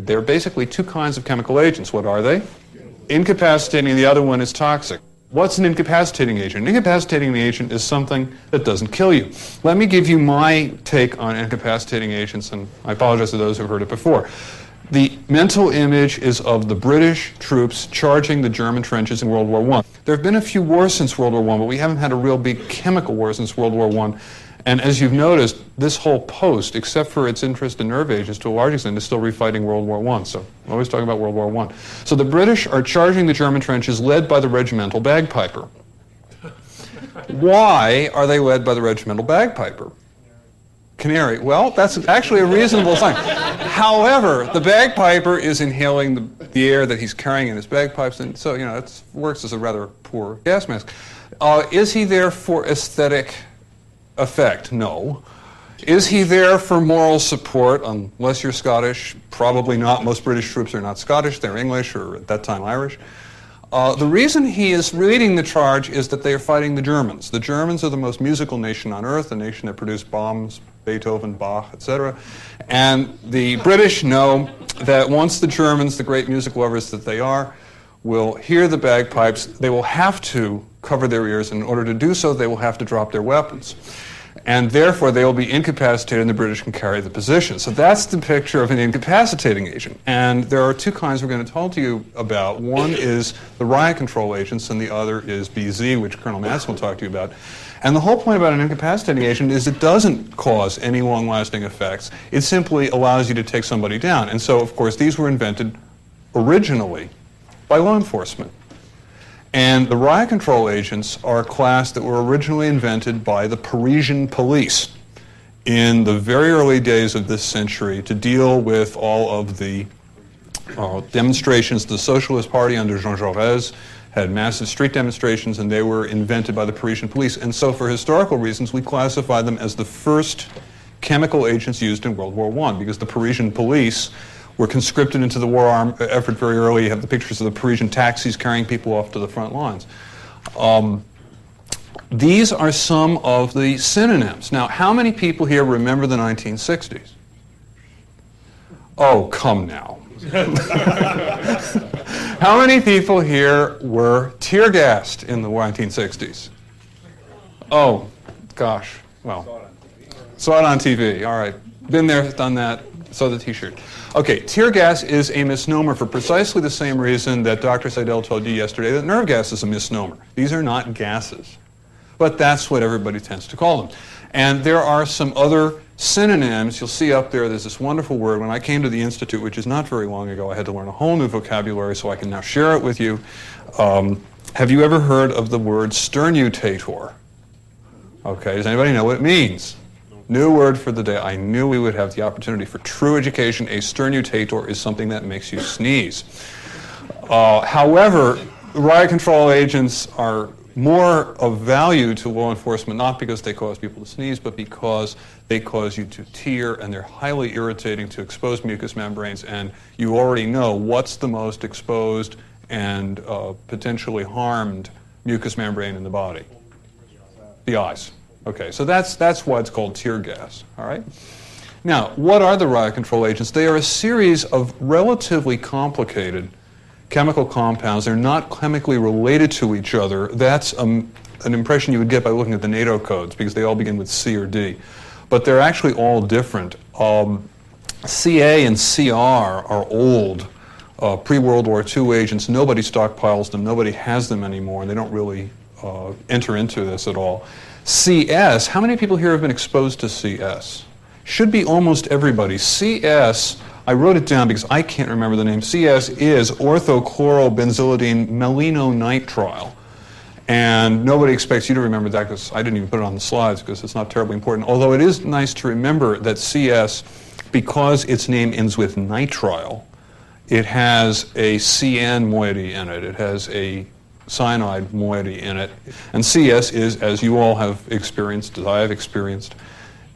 There are basically two kinds of chemical agents. What are they? Incapacitating, the other one is toxic. What's an incapacitating agent? An incapacitating agent is something that doesn't kill you. Let me give you my take on incapacitating agents, and I apologize to those who've heard it before. The mental image is of the British troops charging the German trenches in World War I. There have been a few wars since World War I, but we haven't had a real big chemical war since World War I. And as you've noticed, this whole post, except for its interest in nerve agents to a large extent, is still refighting World War I. So I'm always talking about World War I. So the British are charging the German trenches led by the regimental bagpiper. Why are they led by the regimental bagpiper? Canary. Well, that's actually a reasonable sign. However, the bagpiper is inhaling the air that he's carrying in his bagpipes, and so, you know, it works as a rather poor gas mask. Is he there for aesthetic effect? No. Is he there for moral support? Unless you're Scottish, probably not. Most British troops are not Scottish, they're English, or at that time Irish. The reason he is leading the charge is that they are fighting the Germans. The Germans are the most musical nation on earth, a nation that produced Brahms, Beethoven, Bach, etc. And the British know that once the Germans, the great music lovers that they are, will hear the bagpipes, they will have to cover their ears. In order to do so, they will have to drop their weapons. And therefore, they will be incapacitated and the British can carry the position. So that's the picture of an incapacitating agent. And there are two kinds we're going to talk to you about. One is the riot control agents, and the other is BZ, which Colonel Madsen will talk to you about. And the whole point about an incapacitating agent is it doesn't cause any long-lasting effects. It simply allows you to take somebody down. And so, of course, these were invented originally by law enforcement. And the riot control agents are a class that were originally invented by the Parisian police in the very early days of this century to deal with all of the demonstrations. The Socialist Party under Jean Jaurès had massive street demonstrations, and they were invented by the Parisian police. And so for historical reasons, we classify them as the first chemical agents used in World War I, because the Parisian police were conscripted into the war effort very early. You have the pictures of the Parisian taxis carrying people off to the front lines. These are some of the synonyms. Now, how many people here remember the 1960s? Oh, come now. How many people here were tear gassed in the 1960s? Oh, gosh. Well, saw it on TV. All right. Been there, done that. Saw the T-shirt. Okay, tear gas is a misnomer for precisely the same reason that Dr. Seidel told you yesterday that nerve gas is a misnomer. These are not gases. But that's what everybody tends to call them. And there are some other synonyms. You'll see up there, there's this wonderful word. When I came to the Institute, which is not very long ago, I had to learn a whole new vocabulary, so I can now share it with you. Have you ever heard of the word sternutator? Okay, does anybody know what it means? New word for the day. I knew we would have the opportunity for true education. A sternutator is something that makes you sneeze. However, riot control agents are more of value to law enforcement, not because they cause people to sneeze, but because they cause you to tear, and they're highly irritating to exposed mucous membranes, and you already know what's the most exposed and potentially harmed mucous membrane in the body. The eyes. Okay, so that's why it's called tear gas, all right? Now, what are the riot control agents? They are a series of relatively complicated chemical compounds. They're not chemically related to each other. That's an impression you would get by looking at the NATO codes, because they all begin with C or D. But they're actually all different. CA and CR are old pre-World War II agents. Nobody stockpiles them. Nobody has them anymore, and they don't really enter into this at all. CS, how many people here have been exposed to CS? Should be almost everybody. CS, I wrote it down because I can't remember the name. CS is orthochlorobenzylidine melinonitrile. And nobody expects you to remember that, because I didn't even put it on the slides because it's not terribly important. Although it is nice to remember that CS, because its name ends with nitrile, it has a CN moiety in it. It has a cyanide moiety in it. And CS is, as you all have experienced, as I have experienced,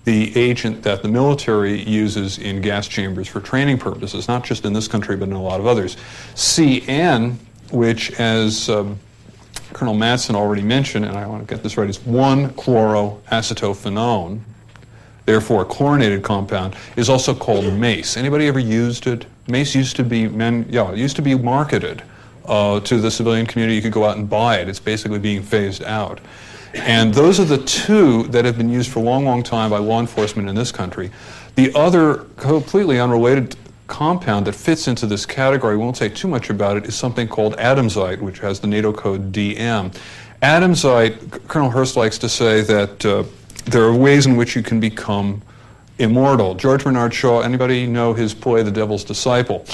the agent that the military uses in gas chambers for training purposes, not just in this country, but in a lot of others. CN, which, as Colonel Madsen already mentioned, and I want to get this right, is 1-chloroacetophenone. therefore a chlorinated compound, is also called mace. Anybody ever used it? Mace used to be, it used to be marketed to the civilian community. You could go out and buy it. It's basically being phased out. And those are the two that have been used for a long, long time by law enforcement in this country. The other completely unrelated compound that fits into this category, we won't say too much about it, is something called Adamsite, which has the NATO code DM. Adamsite, Colonel Hurst likes to say that there are ways in which you can become immortal. George Bernard Shaw, anybody know his play, The Devil's Disciple?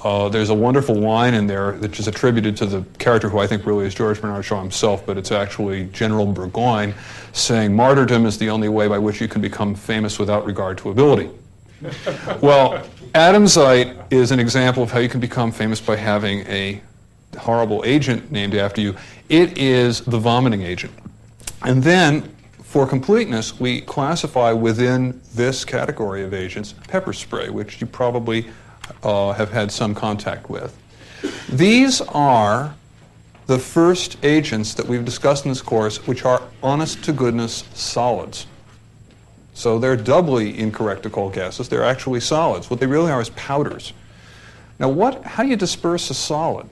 There's a wonderful line in there that is attributed to the character who I think really is George Bernard Shaw himself, but it's actually General Burgoyne saying, "Martyrdom is the only way by which you can become famous without regard to ability." Well, Adamsite is an example of how you can become famous by having a horrible agent named after you. It is the vomiting agent. And then, for completeness, we classify within this category of agents pepper spray, which you probably have had some contact with. These are the first agents that we've discussed in this course which are honest-to-goodness solids. So they're doubly incorrect to call gases. They're actually solids. What they really are is powders. Now, how do you disperse a solid?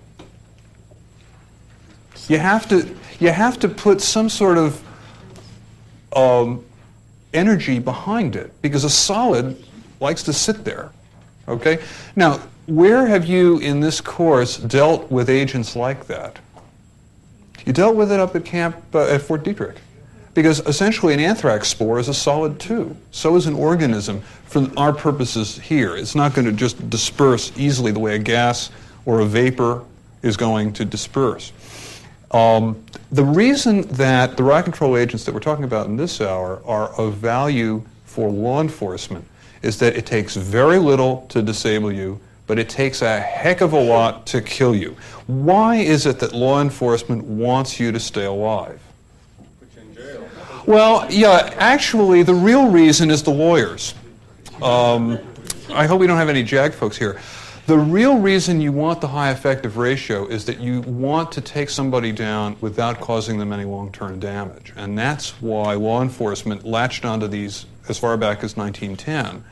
You have to put some sort of energy behind it, because a solid likes to sit there. Okay? Now, where have you in this course dealt with agents like that? You dealt with it up at camp at Fort Detrick, because essentially an anthrax spore is a solid too. So is an organism for our purposes here. It's not going to just disperse easily the way a gas or a vapor is going to disperse. The reason that the riot control agents that we're talking about in this hour are of value for law enforcement is that it takes very little to disable you, but it takes a heck of a lot to kill you. Why is it that law enforcement wants you to stay alive? Put you in jail. Well, yeah, actually, the real reason is the lawyers. I hope we don't have any JAG folks here. The real reason you want the high effective ratio is that you want to take somebody down without causing them any long-term damage. And that's why law enforcement latched onto these as far back as 1910.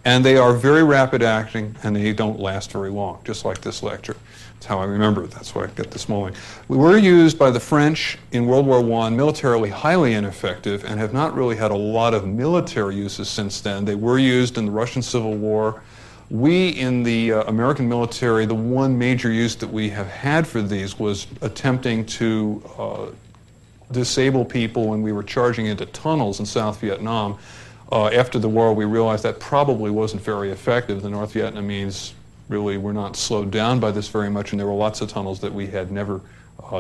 And they are very rapid acting, and they don't last very long, just like this lecture. That's how I remember it. That's why I get this morning. We were used by the French in World War I, militarily highly ineffective, and have not really had a lot of military uses since then. They were used in the Russian Civil War. We, in the American military, the one major use that we have had for these was attempting to disable people when we were charging into tunnels in South Vietnam. After the war, we realized that probably wasn't very effective. The North Vietnamese really were not slowed down by this very much, and there were lots of tunnels that we had never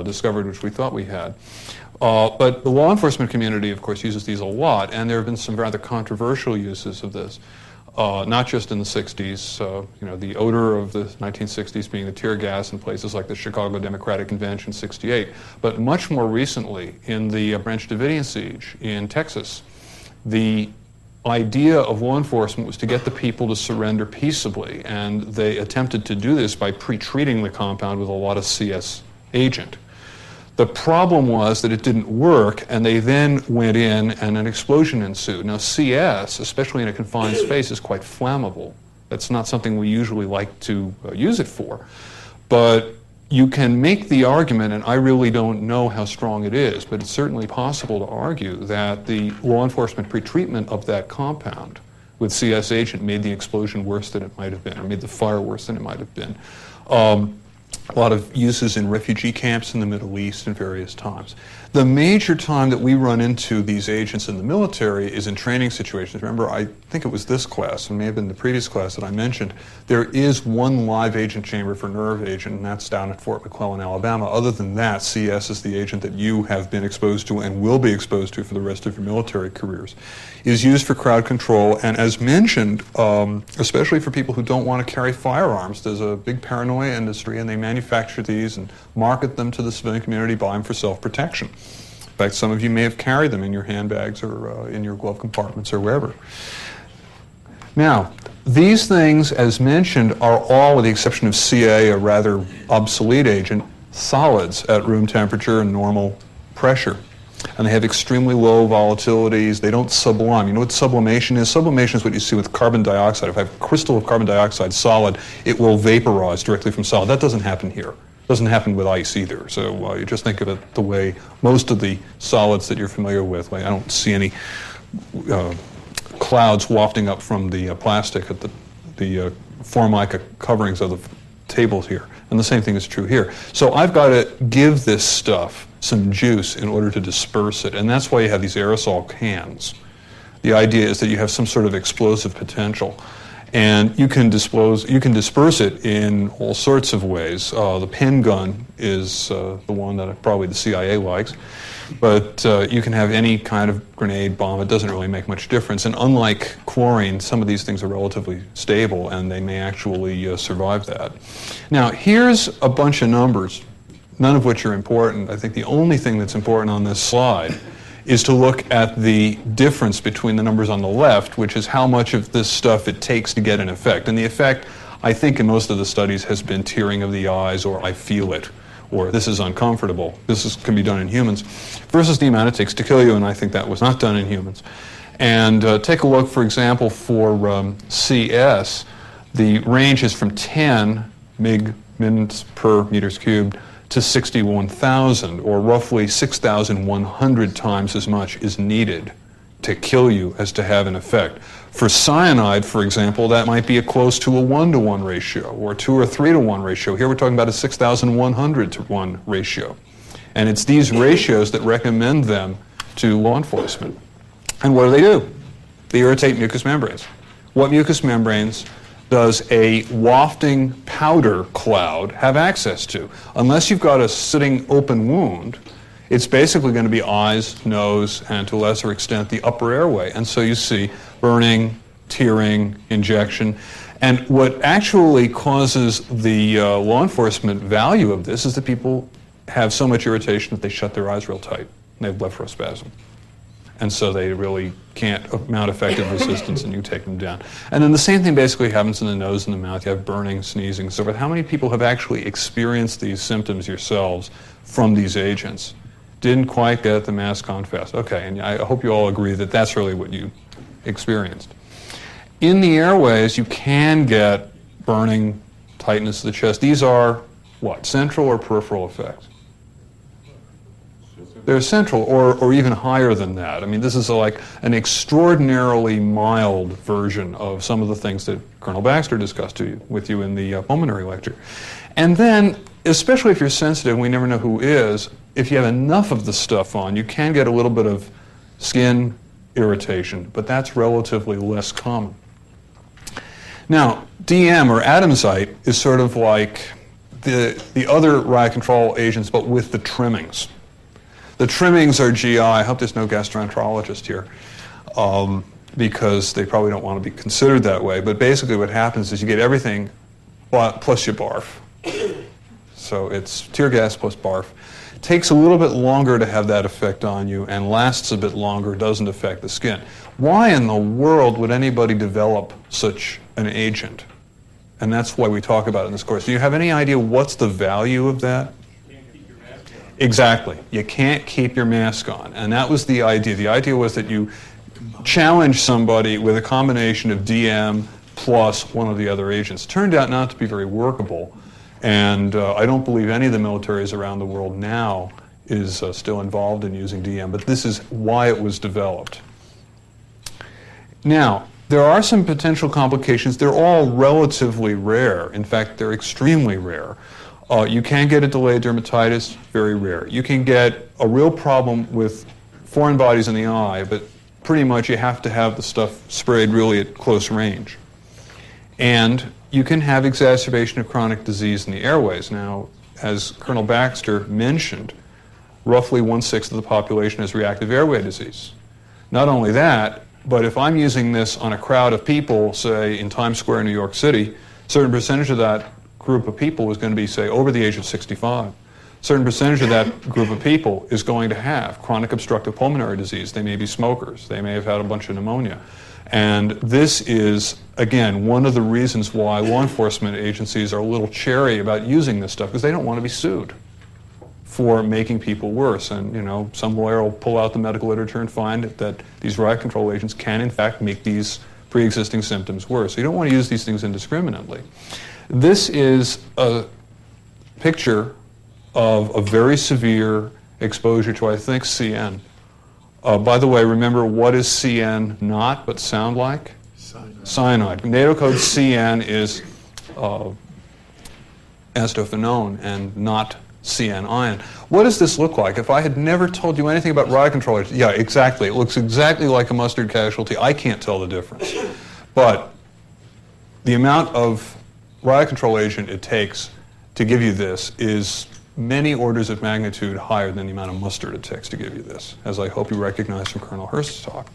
discovered, which we thought we had. But the law enforcement community, of course, uses these a lot, and there have been some rather controversial uses of this. Not just in the 60s, the odor of the 1960s being the tear gas in places like the Chicago Democratic Convention, 68, but much more recently in the Branch Davidian siege in Texas. The idea of law enforcement was to get the people to surrender peaceably, and they attempted to do this by pre-treating the compound with a lot of CS agent. The problem was that it didn't work, and they then went in and an explosion ensued. Now CS, especially in a confined space, is quite flammable. That's not something we usually like to use it for. But you can make the argument, and I really don't know how strong it is, but it's certainly possible to argue that the law enforcement pretreatment of that compound with CS agent made the explosion worse than it might have been, or made the fire worse than it might have been. A lot of uses in refugee camps in the Middle East in various times. The major time that we run into these agents in the military is in training situations. Remember, I think it was this class, and may have been the previous class that I mentioned, there is one live agent chamber for nerve agent, and that's down at Fort McClellan, Alabama. Other than that, CS is the agent that you have been exposed to and will be exposed to for the rest of your military careers. It is used for crowd control, and as mentioned, especially for people who don't want to carry firearms, there's a big paranoia industry, and they manufacture these and market them to the civilian community, buy them for self-protection. In fact, some of you may have carried them in your handbags or in your glove compartments or wherever. Now, these things, as mentioned, are all, with the exception of CA, a rather obsolete agent, solids at room temperature and normal pressure. And they have extremely low volatilities. They don't sublime. You know what sublimation is? Sublimation is what you see with carbon dioxide. If I have a crystal of carbon dioxide solid, it will vaporize directly from solid. That doesn't happen here. It doesn't happen with ice either. So you just think of it the way most of the solids that you're familiar with. Like I don't see any clouds wafting up from the plastic at the formica coverings of the tables here. And the same thing is true here. So I've got to give this stuff some juice in order to disperse it. And that's why you have these aerosol cans. The idea is that you have some sort of explosive potential. And you can disperse it in all sorts of ways. The pen gun is the one that probably the CIA likes. But you can have any kind of grenade bomb. It doesn't really make much difference. And unlike chlorine, some of these things are relatively stable, and they may actually survive that. Now, here's a bunch of numbers, none of which are important. I think the only thing that's important on this slide is to look at the difference between the numbers on the left, which is how much of this stuff it takes to get an effect. And the effect, I think, in most of the studies has been tearing of the eyes, or I feel it, or this is uncomfortable. Can be done in humans, versus the amount it takes to kill you, and I think that was not done in humans. And take a look, for example, for CS. The range is from 10 minutes per meters cubed to 61,000, or roughly 6,100 times as much is needed to kill you as to have an effect. For cyanide, for example, that might be close to a 1-to-1 ratio, or a 2 or 3-to-1 ratio. Here we're talking about a 6,100 to 1 ratio. And it's these ratios that recommend them to law enforcement. And what do? They irritate mucous membranes. What mucous membranes does a wafting powder cloud have access to? Unless you've got a sitting open wound, it's basically going to be eyes, nose, and to a lesser extent the upper airway. And so you see burning, tearing, injection. And what actually causes the law enforcement value of this is that people have so much irritation that they shut their eyes real tight. And they have blepharospasm. And so they really can't mount effective resistance, and you take them down. And then the same thing basically happens in the nose and the mouth. You have burning, sneezing, so forth. How many people have actually experienced these symptoms yourselves from these agents? Didn't quite get the mask on fast. Okay, and I hope you all agree that that's really what you experienced. In the airways, you can get burning, tightness of the chest. These are what? Central or peripheral effects? They're central, or even higher than that. I mean, this is like an extraordinarily mild version of some of the things that Colonel Baxter discussed with you in the pulmonary lecture. And then, especially if you're sensitive, and we never know who is, if you have enough of the stuff on, you can get a little bit of skin irritation, but that's relatively less common. Now, DM, or Adamsite, is sort of like the other riot control agents, but with the trimmings. The trimmings are GI. I hope there's no gastroenterologist here, because they probably don't want to be considered that way. But basically what happens is you get everything plus you barf. So it's tear gas plus barf. Takes a little bit longer to have that effect on you, and lasts a bit longer, doesn't affect the skin. Why in the world would anybody develop such an agent? And that's why we talk about it in this course. Do you have any idea what's the value of that? Exactly. You can't keep your mask on. And that was the idea. The idea was that you challenge somebody with a combination of DM plus one of the other agents. It turned out not to be very workable. And I don't believe any of the militaries around the world now is still involved in using DM. But this is why it was developed. Now, there are some potential complications. They're all relatively rare. In fact, they're extremely rare. You can get a delayed dermatitis, very rare. You can get a real problem with foreign bodies in the eye, but pretty much you have to have the stuff sprayed really at close range. And you can have exacerbation of chronic disease in the airways. Now, as Colonel Baxter mentioned, roughly 1/6 of the population has reactive airway disease. Not only that, but if I'm using this on a crowd of people, say in Times Square in New York City, a certain percentage of that group of people is going to be, say, over the age of 65. A certain percentage of that group of people is going to have chronic obstructive pulmonary disease. They may be smokers. They may have had a bunch of pneumonia. And this is, again, one of the reasons why law enforcement agencies are a little chary about using this stuff, because they don't want to be sued. for making people worse. And, you know, some lawyer will pull out the medical literature and find that these riot control agents can, in fact, make these pre-existing symptoms worse. So you don't want to use these things indiscriminately. This is a picture of a very severe exposure to, I think, CN. By the way, remember, what is CN not but sound like? Cyanide. NATO code CN is acetophenone and not CN ion. What does this look like? If I had never told you anything about riot control agents, yeah, exactly. It looks exactly like a mustard casualty. I can't tell the difference. But the amount of riot control agent it takes to give you this is many orders of magnitude higher than the amount of mustard it takes to give you this, as I hope you recognize from Colonel Hurst's talk.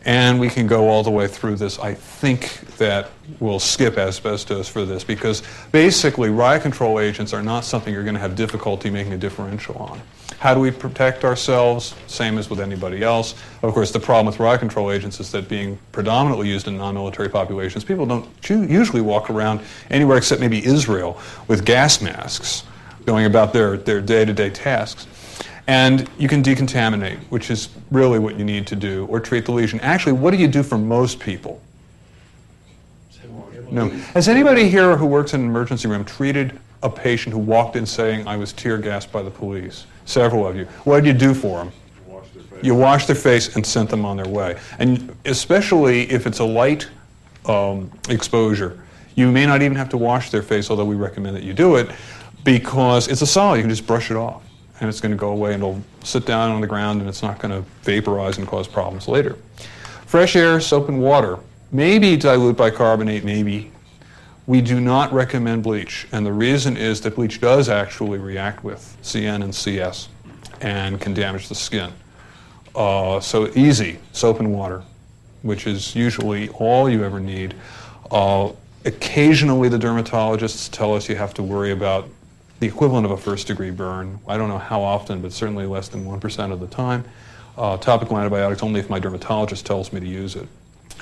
And we can go all the way through this. I think that we'll skip asbestos for this because basically riot control agents are not something you're going to have difficulty making a differential on. How do we protect ourselves? Same as with anybody else. Of course, the problem with riot control agents is that being predominantly used in non-military populations, people don't usually walk around anywhere except maybe Israel with gas masks going about their day-to-day tasks. And you can decontaminate, which is really what you need to do, or treat the lesion. Actually, what do you do for most people? No. Has anybody here who works in an emergency room treated a patient who walked in saying, I was tear gassed by the police? Several of you. What did you do for them? You washed their face and sent them on their way. And especially if it's a light exposure, you may not even have to wash their face, although we recommend that you do it, because it's a solid. You can just brush it off. And it's going to go away, and it'll sit down on the ground, and it's not going to vaporize and cause problems later. Fresh air, soap, and water. Maybe dilute bicarbonate, maybe. We do not recommend bleach, and the reason is that bleach does actually react with CN and CS and can damage the skin. So easy, soap and water, which is usually all you ever need. Occasionally the dermatologists tell us you have to worry about the equivalent of a first-degree burn. I don't know how often, but certainly less than 1% of the time. Topical antibiotics only if my dermatologist tells me to use it.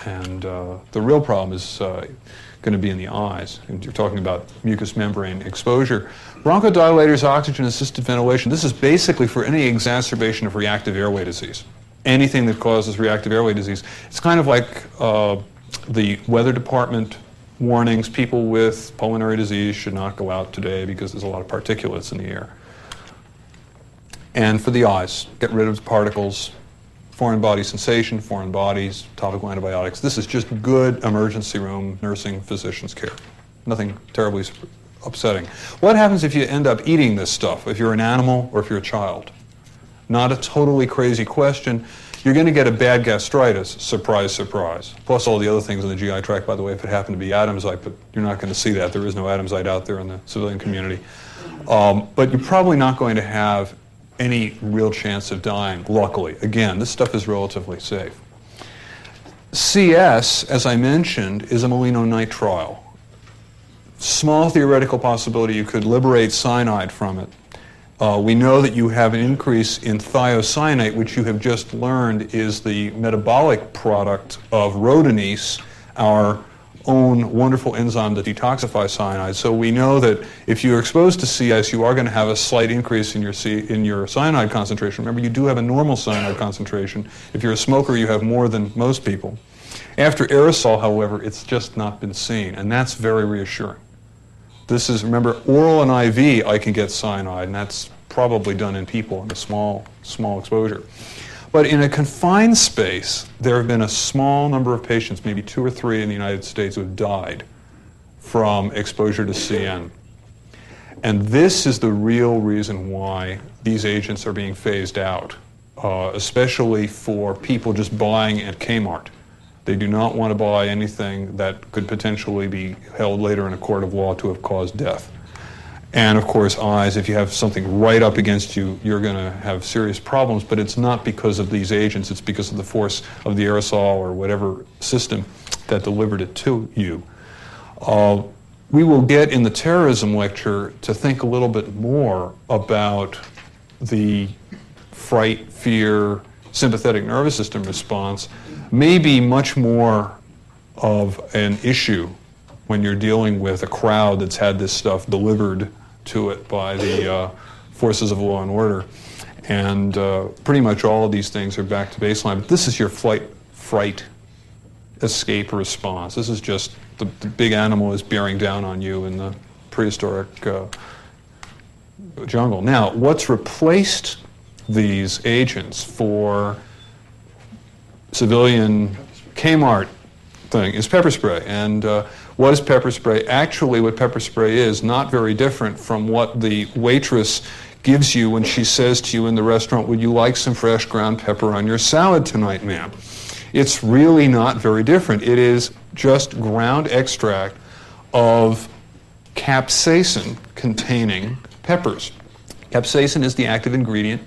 And the real problem is going to be in the eyes. And you're talking about mucous membrane exposure. Bronchodilators, oxygen-assisted ventilation. This is basically for any exacerbation of reactive airway disease. Anything that causes reactive airway disease. It's kind of like the weather department warnings, people with pulmonary disease should not go out today because there's a lot of particulates in the air. And for the eyes, get rid of particles, foreign body sensation, foreign bodies, topical antibiotics. This is just good emergency room nursing physician's care. Nothing terribly upsetting. What happens if you end up eating this stuff, if you're an animal or if you're a child? Not a totally crazy question. You're going to get a bad gastritis, surprise, surprise. Plus all the other things in the GI tract, by the way, if it happened to be Adamsite, but you're not going to see that. There is no Adamsite out there in the civilian community. But you're probably not going to have any real chance of dying, luckily. Again, this stuff is relatively safe. CS, as I mentioned, is a melinonitrile. Small theoretical possibility you could liberate cyanide from it. We know that you have an increase in thiocyanate, which you have just learned is the metabolic product of rhodonase, our own wonderful enzyme that detoxifies cyanide. So we know that if you're exposed to CS, you are going to have a slight increase in your cyanide concentration. Remember, you do have a normal cyanide concentration. If you're a smoker, you have more than most people. After aerosol, however, it's just not been seen, and that's very reassuring. This is, remember, oral and IV, I can get cyanide, and that's probably done in people in a small exposure. But in a confined space, there have been a small number of patients, maybe 2 or 3 in the United States, who have died from exposure to CN. And this is the real reason why these agents are being phased out, especially for people just buying at Kmart. They do not want to buy anything that could potentially be held later in a court of law to have caused death. And of course, eyes, if you have something right up against you, you're going to have serious problems, but it's not because of these agents, it's because of the force of the aerosol or whatever system that delivered it to you. We will get in the terrorism lecture to think a little bit more about the fright, fear, sympathetic nervous system response, may be much more of an issue when you're dealing with a crowd that's had this stuff delivered to it by the forces of law and order. And pretty much all of these things are back to baseline. But this is your fright, escape response. This is just the big animal is bearing down on you in the prehistoric jungle. Now, what's replaced these agents for civilian Kmart thing is pepper spray. And what is pepper spray? Actually, what pepper spray is not very different from what the waitress gives you when she says to you in the restaurant, would you like some fresh ground pepper on your salad tonight, ma'am? It's really not very different. It is just ground extract of capsaicin containing peppers. Capsaicin is the active ingredient.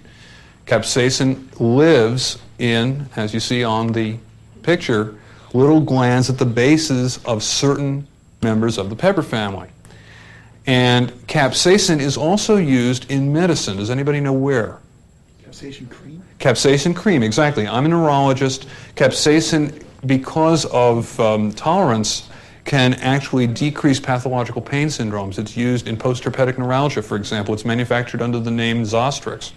Capsaicin lives in, as you see on the picture, little glands at the bases of certain members of the pepper family. And capsaicin is also used in medicine. Does anybody know where? Capsaicin cream? Capsaicin cream, exactly. I'm a neurologist. Capsaicin, because of tolerance, can actually decrease pathological pain syndromes. It's used in post-herpetic neuralgia, for example. It's manufactured under the name Zostrix.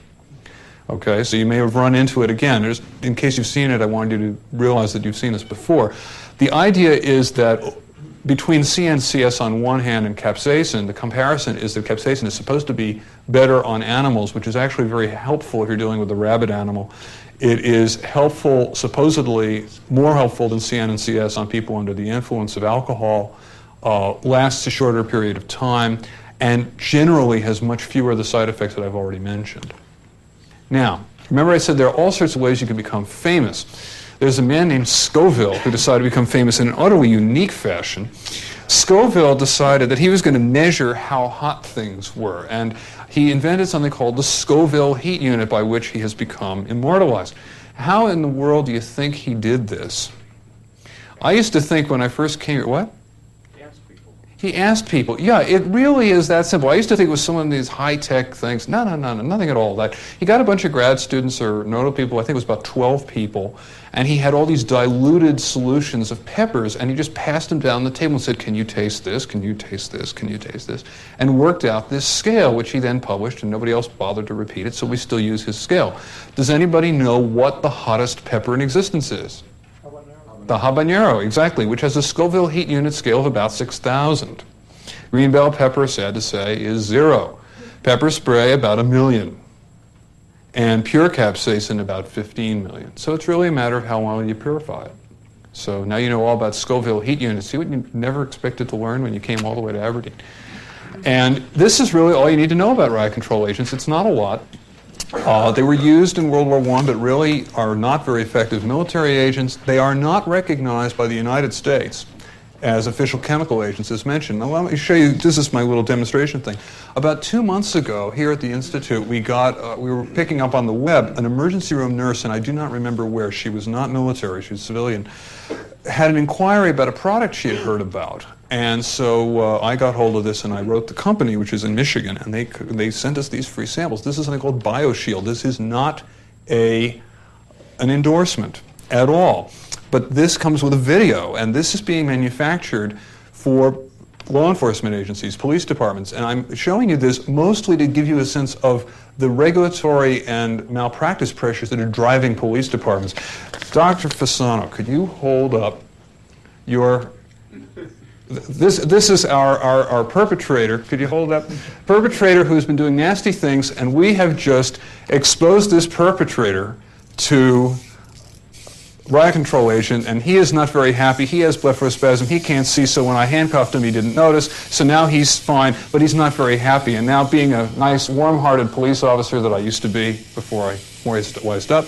Okay, so you may have run into it again. In case you've seen it, I wanted you to realize that you've seen this before. The idea is that between CNCS on one hand and capsaicin, the comparison is that capsaicin is supposed to be better on animals, which is actually very helpful if you're dealing with a rabid animal. It is helpful, supposedly more helpful than CN&CS on people under the influence of alcohol, lasts a shorter period of time, and generally has much fewer of the side effects that I've already mentioned. Now, remember I said there are all sorts of ways you can become famous. There's a man named Scoville who decided to become famous in an utterly unique fashion. Scoville decided that he was going to measure how hot things were, and he invented something called the Scoville heat unit, by which he has become immortalized. How in the world do you think he did this? I used to think when I first came here, what? He asked people. Yeah, it really is that simple. I used to think it was some of these high-tech things. No, nothing at all. That he got a bunch of grad students or notable people, I think it was about 12 people, and he had all these diluted solutions of peppers, and he just passed them down the table and said, can you taste this? Can you taste this? Can you taste this? And worked out this scale, which he then published, and nobody else bothered to repeat it, so we still use his scale. Does anybody know what the hottest pepper in existence is? The habanero, exactly, which has a Scoville heat unit scale of about 6,000. Green bell pepper, sad to say, is 0. Pepper spray, about 1 million. And pure capsaicin, about 15 million. So it's really a matter of how well you purify it. So now you know all about Scoville heat units. See what you never expected to learn when you came all the way to Aberdeen. And this is really all you need to know about riot control agents. It's not a lot. They were used in World War I, but really are not very effective military agents. They are not recognized by the United States as official chemical agents, as mentioned. Now, let me show you, this is my little demonstration thing. About 2 months ago, here at the Institute, we were picking up on the web, an emergency room nurse, and I do not remember where, she was not military, she was civilian, had an inquiry about a product she had heard about. And so I got hold of this and I wrote the company, which is in Michigan, and they sent us these free samples. This is something called BioShield. This is not an endorsement at all. But this comes with a video, and this is being manufactured for law enforcement agencies, police departments. And I'm showing you this mostly to give you a sense of the regulatory and malpractice pressures that are driving police departments. Dr. Fasano, could you hold up your... This is our perpetrator. Could you hold up? Perpetrator who's been doing nasty things, and we have just exposed this perpetrator to riot control agent, and he is not very happy. He has blepharospasm. He can't see, so when I handcuffed him, he didn't notice. So now he's fine, but he's not very happy. And now, being a nice, warm-hearted police officer that I used to be before I wised up,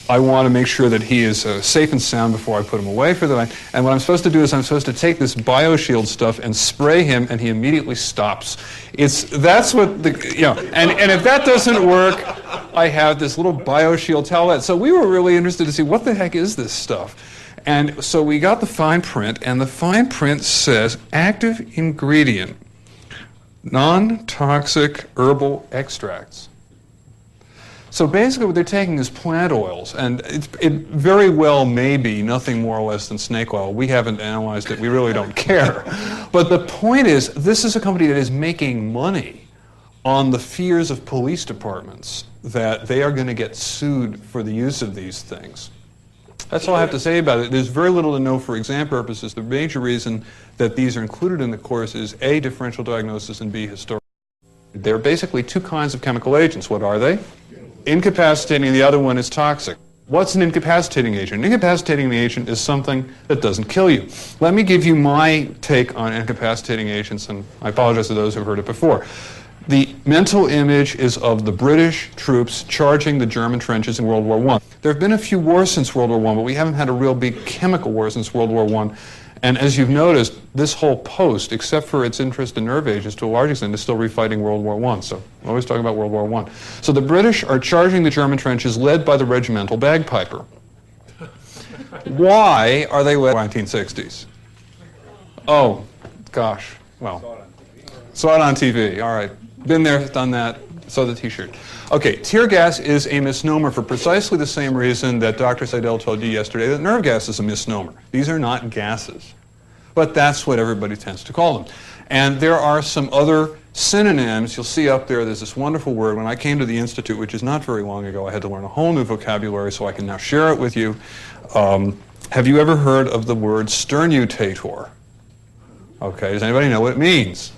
I want to make sure that he is safe and sound before I put him away for the night. And what I'm supposed to do is I'm supposed to take this BioShield stuff and spray him, and he immediately stops. That's what and if that doesn't work, I have this little BioShield towelette. So we were really interested to see what the heck is this stuff. And so we got the fine print, and the fine print says active ingredient, non-toxic herbal extracts. So basically what they're taking is plant oils, and it very well may be nothing more or less than snake oil. We haven't analyzed it. We really don't care. But the point is, this is a company that is making money on the fears of police departments that they are going to get sued for the use of these things. That's all I have to say about it. There's very little to know for exam purposes. The major reason that these are included in the course is A, differential diagnosis, and B, historical. There are basically two kinds of chemical agents. What are they? Incapacitating, the other one is toxic. What's an incapacitating agent? An incapacitating agent is something that doesn't kill you. Let me give you my take on incapacitating agents, and I apologize to those who have heard it before. The mental image is of the British troops charging the German trenches in World War I. There have been a few wars since World War I, but we haven't had a real big chemical war since World War I. And as you've noticed, this whole post, except for its interest in nerve agents to a large extent, is still refighting World War I. So I'm always talking about World War I. So the British are charging the German trenches led by the regimental bagpiper. Why are they led in the 1960s? Oh, gosh. Well, saw it on TV. All right. Been there, done that, saw the T-shirt. Okay, tear gas is a misnomer for precisely the same reason that Dr. Seidel told you yesterday that nerve gas is a misnomer. These are not gases. But that's what everybody tends to call them. And there are some other synonyms. You'll see up there, there's this wonderful word. When I came to the Institute, which is not very long ago, I had to learn a whole new vocabulary, so I can now share it with you. Have you ever heard of the word sternutator? Okay, does anybody know what it means?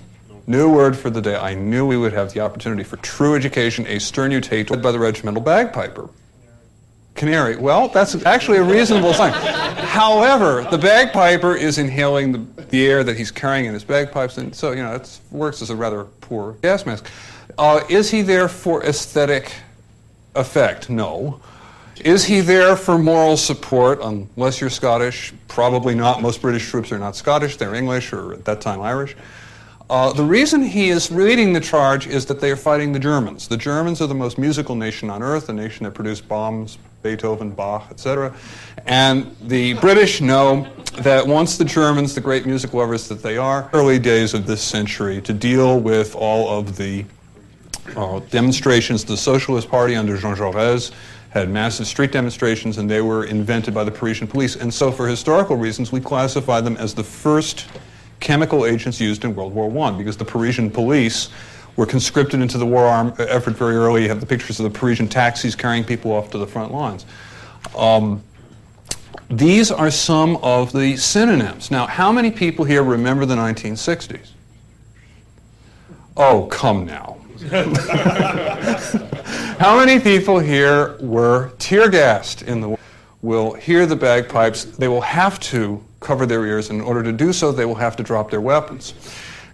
New word for the day. I knew we would have the opportunity for true education. A sternutator led by the regimental bagpiper. Canary. Well, that's actually a reasonable sign. However, the bagpiper is inhaling the air that he's carrying in his bagpipes, and so, it works as a rather poor gas mask. Is he there for aesthetic effect? No. Is he there for moral support? Unless you're Scottish, probably not. Most British troops are not Scottish. They're English, or at that time Irish. The reason he is leading the charge is that they are fighting the Germans. The Germans are the most musical nation on earth, a nation that produced Brahms, Beethoven, Bach, etc. And the British know that once the Germans, the great music lovers that they are, early days of this century, to deal with all of the demonstrations, the Socialist Party under Jean Jaurès had massive street demonstrations, and they were invented by the Parisian police. And so for historical reasons, we classify them as the first chemical agents used in World War I, because the Parisian police were conscripted into the war effort very early. You have the pictures of the Parisian taxis carrying people off to the front lines. These are some of the synonyms. Now, how many people here remember the 1960s? Oh, come now. How many people here were tear-gassed in the war? Will hear the bagpipes. They will have to cover their ears. In order to do so, they will have to drop their weapons.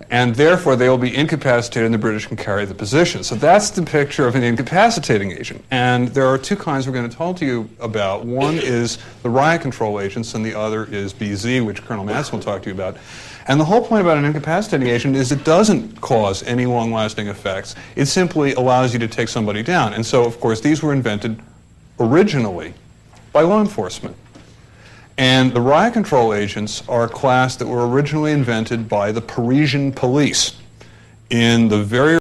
And therefore, they will be incapacitated, and the British can carry the position. So that's the picture of an incapacitating agent. And there are two kinds we're going to talk to you about. One is the riot control agents, and the other is BZ, which Colonel Madsen will talk to you about. And the whole point about an incapacitating agent is it doesn't cause any long-lasting effects. It simply allows you to take somebody down. And so, of course, these were invented originally by law enforcement. And the riot control agents are a class that were originally invented by the Parisian police in the very